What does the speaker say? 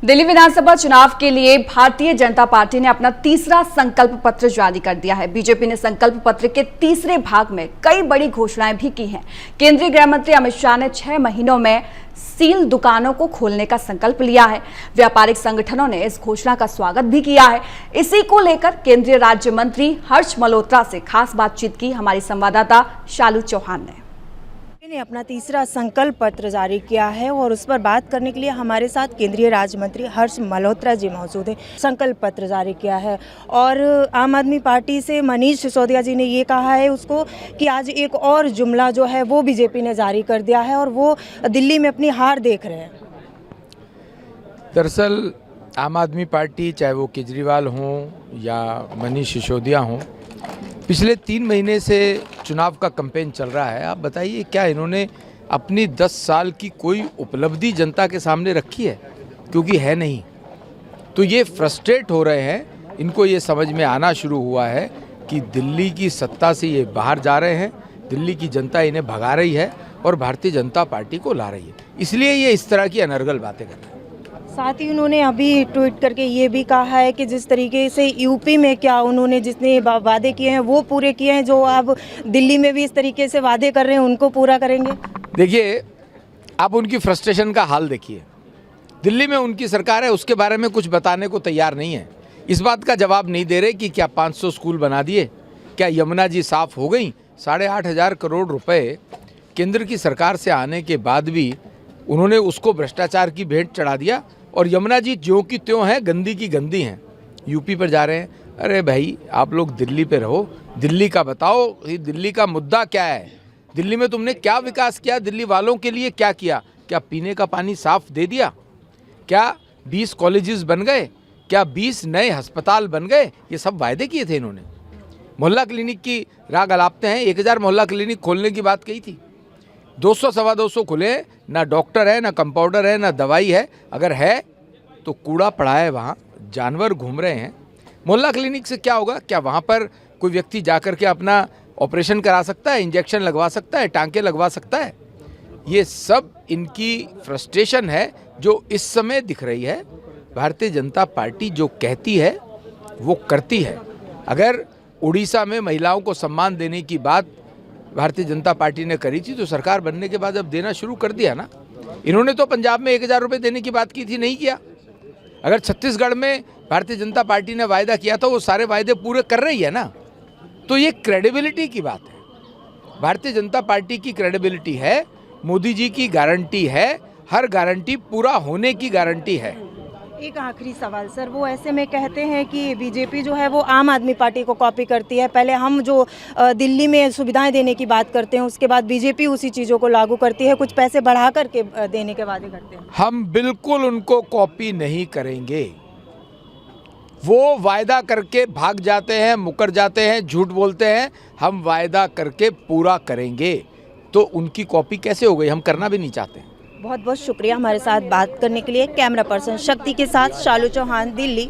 दिल्ली विधानसभा चुनाव के लिए भारतीय जनता पार्टी ने अपना तीसरा संकल्प पत्र जारी कर दिया है। बीजेपी ने संकल्प पत्र के तीसरे भाग में कई बड़ी घोषणाएं भी की हैं। केंद्रीय गृह मंत्री अमित शाह ने 6 महीनों में सील दुकानों को खोलने का संकल्प लिया है। व्यापारिक संगठनों ने इस घोषणा का स्वागत भी किया है। इसी को लेकर केंद्रीय राज्य मंत्री हर्ष मल्होत्रा से खास बातचीत की हमारी संवाददाता शालू चौहान ने अपना तीसरा संकल्प पत्र जारी किया है और उस पर बात करने के लिए हमारे साथ केंद्रीय राज्य मंत्री हर्ष मल्होत्रा जी मौजूद हैं। संकल्प पत्र जारी किया है और आम आदमी पार्टी से मनीष सिसोदिया जी ने ये कहा है उसको कि आज एक और जुमला जो है वो बीजेपी ने जारी कर दिया है और वो दिल्ली में अपनी हार देख रहे हैं। दरअसल आम आदमी पार्टी, चाहे वो केजरीवाल हों या मनीष सिसोदिया हों, पिछले 3 महीने से चुनाव का कैंपेन चल रहा है। आप बताइए, क्या इन्होंने अपनी 10 साल की कोई उपलब्धि जनता के सामने रखी है? क्योंकि है नहीं। तो ये फ्रस्ट्रेट हो रहे हैं। इनको ये समझ में आना शुरू हुआ है कि दिल्ली की सत्ता से ये बाहर जा रहे हैं, दिल्ली की जनता इन्हें भगा रही है और भारतीय जनता पार्टी को ला रही है। इसलिए ये इस तरह की अनर्गल बातें कर रहे हैं। साथ ही उन्होंने अभी ट्वीट करके ये भी कहा है कि जिस तरीके से यूपी में क्या उन्होंने जितने वादे किए हैं वो पूरे किए हैं, जो आप दिल्ली में भी इस तरीके से वादे कर रहे हैं उनको पूरा करेंगे। देखिए, आप उनकी फ्रस्ट्रेशन का हाल देखिए। दिल्ली में उनकी सरकार है, उसके बारे में कुछ बताने को तैयार नहीं है। इस बात का जवाब नहीं दे रहे कि क्या 500 स्कूल बना दिए, क्या यमुना जी साफ हो गई। 8,500 करोड़ रुपए केंद्र की सरकार से आने के बाद भी उन्होंने उसको भ्रष्टाचार की भेंट चढ़ा दिया और यमुना जी ज्यों की त्यों हैं, गंदी की गंदी हैं। यूपी पर जा रहे हैं। अरे भाई, आप लोग दिल्ली पे रहो, दिल्ली का बताओ, दिल्ली का मुद्दा क्या है? दिल्ली में तुमने क्या विकास किया? दिल्ली वालों के लिए क्या किया? क्या पीने का पानी साफ दे दिया? क्या 20 कॉलेजेस बन गए? क्या 20 नए अस्पताल बन गए? ये सब वायदे किए थे इन्होंने। मोहल्ला क्लिनिक की राग अलापते हैं। 1000 मोहल्ला क्लिनिक खोलने की बात कही थी। 200 सवा 200 खुले, ना डॉक्टर है, ना कंपाउंडर है, ना दवाई है। अगर है तो कूड़ा पड़ा है, वहाँ जानवर घूम रहे हैं। मोहल्ला क्लिनिक से क्या होगा? क्या वहाँ पर कोई व्यक्ति जाकर के अपना ऑपरेशन करा सकता है, इंजेक्शन लगवा सकता है, टांके लगवा सकता है? ये सब इनकी फ्रस्ट्रेशन है जो इस समय दिख रही है। भारतीय जनता पार्टी जो कहती है वो करती है। अगर उड़ीसा में महिलाओं को सम्मान देने की बात भारतीय जनता पार्टी ने करी थी तो सरकार बनने के बाद अब देना शुरू कर दिया ना। इन्होंने तो पंजाब में 1000 रुपये देने की बात की थी, नहीं किया। अगर छत्तीसगढ़ में भारतीय जनता पार्टी ने वायदा किया था, वो सारे वायदे पूरे कर रही है ना। तो ये क्रेडिबिलिटी की बात है। भारतीय जनता पार्टी की क्रेडिबिलिटी है, मोदी जी की गारंटी है, हर गारंटी पूरा होने की गारंटी है। एक आखिरी सवाल सर, वो ऐसे में कहते हैं कि बीजेपी जो है वो आम आदमी पार्टी को कॉपी करती है। पहले हम जो दिल्ली में सुविधाएं देने की बात करते हैं, उसके बाद बीजेपी उसी चीज़ों को लागू करती है, कुछ पैसे बढ़ा करके देने के वादे करते हैं। हम बिल्कुल उनको कॉपी नहीं करेंगे। वो वायदा करके भाग जाते हैं, मुकर जाते हैं, झूठ बोलते हैं। हम वायदा करके पूरा करेंगे। तो उनकी कॉपी कैसे हो गई? हम करना भी नहीं चाहते। बहुत बहुत शुक्रिया हमारे साथ बात करने के लिए। कैमरा पर्सन शक्ति के साथ शालू चौहान, दिल्ली।